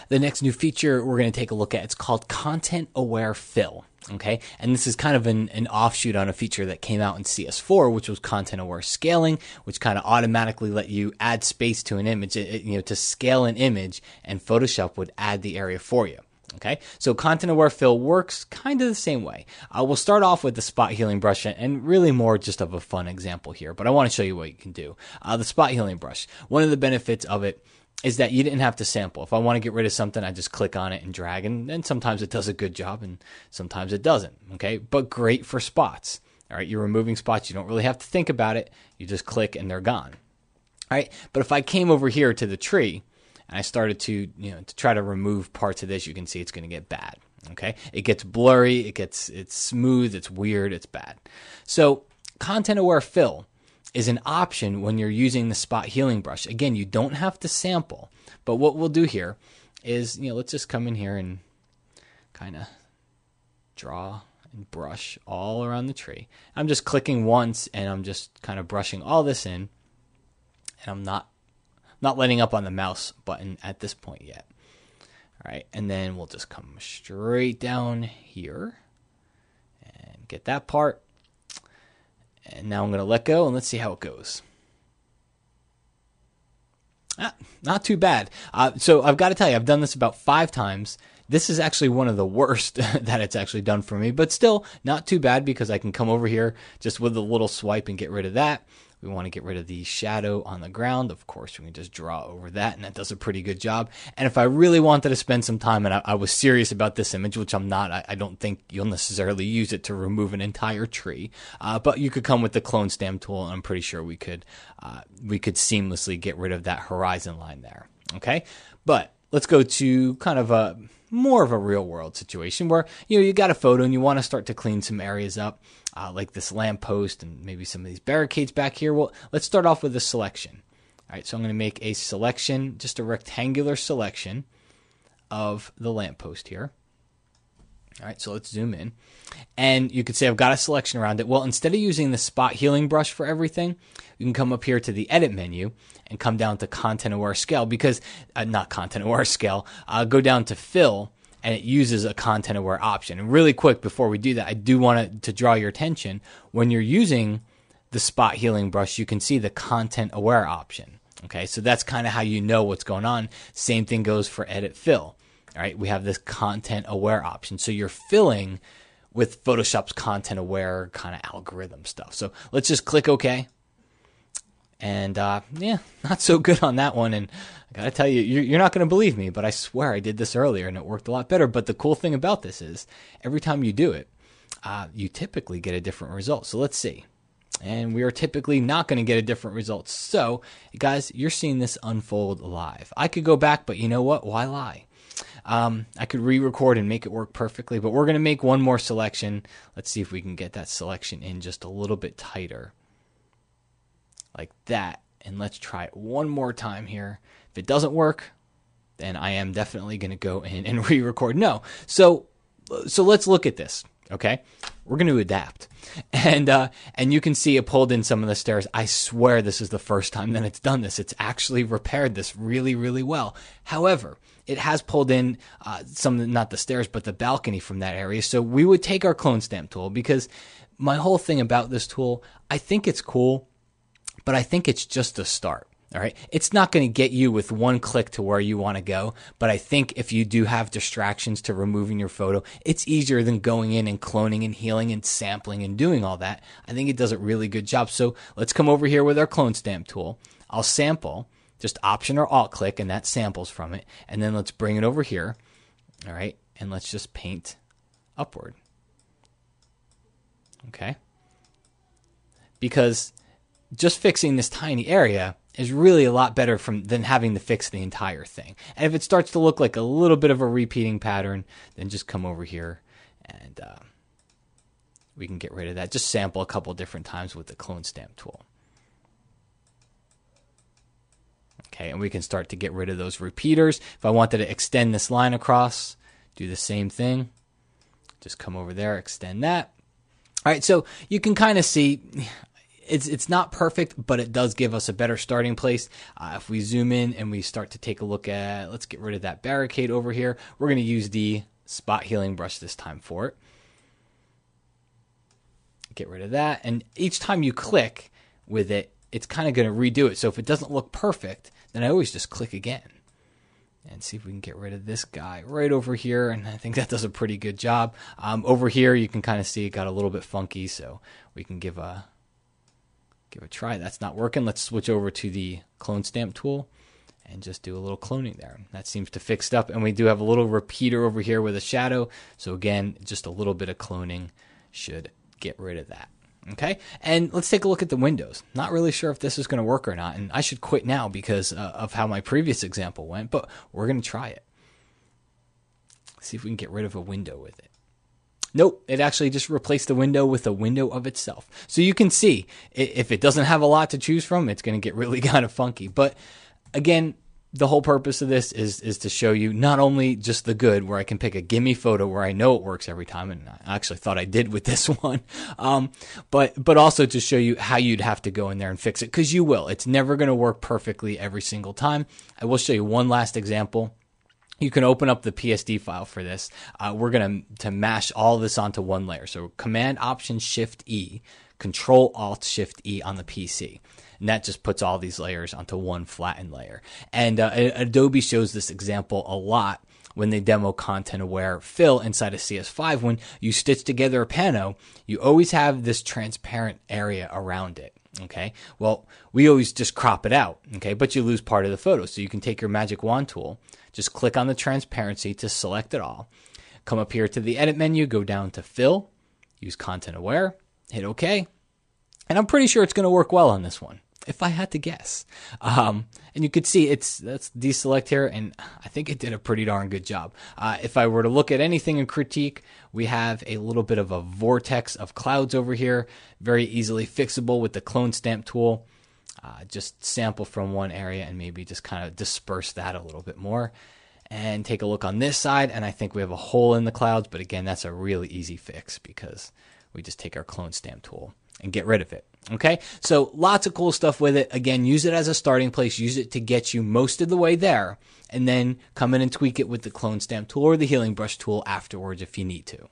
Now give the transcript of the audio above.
The next new feature we're going to take a look at, it's called Content Aware Fill. Okay, and this is kind of an offshoot on a feature that came out in CS4, which was Content Aware Scaling, which kind of automatically let you add space to an image, to scale an image, and Photoshop would add the area for you. Okay, so Content Aware Fill works kind of the same way. We'll start off with the spot healing brush, and really more just of a fun example here, but I want to show you what you can do. The spot healing brush, one of the benefits of it is that you didn't have to sample. If I want to get rid of something, I just click on it and drag, and sometimes it does a good job and sometimes it doesn't, okay? But great for spots, all right? You're removing spots. You don't really have to think about it. You just click and they're gone, all right? But if I came over here to the tree and I started to, to try to remove parts of this, you can see it's going to get bad, okay? It gets blurry, it's smooth, it's weird, it's bad. So Content Aware Fill is an option when you're using the spot healing brush. Again, you don't have to sample, but what we'll do here is, let's just come in here and kind of draw and brush all around the tree. I'm just clicking once and I'm just kind of brushing all this in, and I'm not letting up on the mouse button at this point yet. All right, and then we'll just come straight down here and get that part. And now I'm going to let go, and let's see how it goes. Not too bad. So I've got to tell you, I've done this about 5 times. This is actually one of the worst that it's actually done for me, but still not too bad because I can come over here just with a little swipe and get rid of that. We want to get rid of the shadow on the ground. Of course, we can just draw over that, and that does a pretty good job. And if I really wanted to spend some time, and I was serious about this image, which I'm not, I don't think you'll necessarily use it to remove an entire tree, but you could come with the clone stamp tool, and I'm pretty sure we could seamlessly get rid of that horizon line there. Okay, but let's go to kind of more of a real world situation where you got a photo and you want to start to clean some areas up, like this lamppost and maybe some of these barricades back here. Well, let's start off with a selection. All right, so I'm going to make a selection, just a rectangular selection of the lamppost here. All right, so let's zoom in. And you could say I've got a selection around it. Well, instead of using the spot healing brush for everything, you can come up here to the edit menu and come down to Content Aware Scale, because, not Content Aware Scale, go down to Fill, and it uses a Content Aware option. And really quick, before we do that, I do want to draw your attention. When you're using the spot healing brush, you can see the Content Aware option. Okay, so that's kind of how you know what's going on. Same thing goes for Edit Fill. All right, we have this Content Aware option. So you're filling with Photoshop's Content Aware kind of algorithm stuff. So let's just click OK. And not so good on that one. And I got to tell you, you're not going to believe me, but I swear I did this earlier and it worked a lot better. But the cool thing about this is every time you do it, you typically get a different result. So let's see. And we are typically not going to get a different result. So guys, you're seeing this unfold live. I could go back, but you know what? Why lie? I could re-record and make it work perfectly, but we're going to make one more selection. Let's see if we can get that selection in just a little bit tighter. Like that. And let's try it one more time here. If it doesn't work, then I am definitely going to go in and re-record. No. So let's look at this. Okay. We're going to adapt. And you can see it pulled in some of the stairs. I swear this is the first time that it's done this. It's actually repaired this really, really well. However, it has pulled in some, not the stairs, but the balcony from that area. So we would take our clone stamp tool, because my whole thing about this tool, I think it's cool, but I think it's just a start. All right. It's not going to get you with one click to where you want to go. But I think if you do have distractions to removing your photo, it's easier than going in and cloning and healing and sampling and doing all that. I think it does a really good job. So let's come over here with our clone stamp tool. I'll sample, just Option or Alt click, and that samples from it. And then let's bring it over here. All right. And let's just paint upward. Okay. Because just fixing this tiny area is really a lot better than having to fix the entire thing. And if it starts to look like a little bit of a repeating pattern, then just come over here and we can get rid of that. Just sample a couple different times with the clone stamp tool. Okay, and we can start to get rid of those repeaters. If I wanted to extend this line across, do the same thing. Just come over there, extend that. All right, so you can kind of see it's not perfect, but it does give us a better starting place. If we zoom in and we start to take a look at, let's get rid of that barricade over here. We're going to use the spot healing brush this time for it. Get rid of that. And each time you click with it, it's kind of going to redo it. So if it doesn't look perfect, then I always just click again. And see if we can get rid of this guy right over here. And I think that does a pretty good job. Over here, you can kind of see it got a little bit funky. So we can give a try. That's not working. Let's switch over to the clone stamp tool and just do a little cloning there. That seems to fix it up. And we do have a little repeater over here with a shadow. So again, just a little bit of cloning should get rid of that. Okay, and let's take a look at the windows. Not really sure if this is going to work or not, and I should quit now because of how my previous example went, but we're going to try it. See if we can get rid of a window with it. Nope, it actually just replaced the window with a window of itself. So you can see, if it doesn't have a lot to choose from, it's going to get really kind of funky. But again, the whole purpose of this is to show you not only just the good, where I can pick a gimme photo where I know it works every time, and I actually thought I did with this one, but also to show you how you'd have to go in there and fix it, because you will. It's never going to work perfectly every single time. I will show you one last example. You can open up the PSD file for this. We're going to mash all this onto one layer. So Command Option Shift E, Control Alt Shift E on the PC. And that just puts all these layers onto one flattened layer. And Adobe shows this example a lot when they demo content aware fill inside of CS5. When you stitch together a pano, you always have this transparent area around it. Okay, well, we always just crop it out. Okay, but you lose part of the photo. So you can take your magic wand tool, just click on the transparency to select it all, come up here to the edit menu, go down to fill, use content aware, hit OK. And I'm pretty sure it's going to work well on this one, if I had to guess. And you could see that's deselect here, and I think it did a pretty darn good job. If I were to look at anything in critique, we have a little bit of a vortex of clouds over here, very easily fixable with the clone stamp tool. Just sample from one area and maybe just kind of disperse that a little bit more. And take a look on this side, and I think we have a hole in the clouds, but again, that's a really easy fix because we just take our clone stamp tool and get rid of it. Okay, so lots of cool stuff with it. Again, use it as a starting place. Use it to get you most of the way there, and then come in and tweak it with the clone stamp tool or the healing brush tool afterwards if you need to.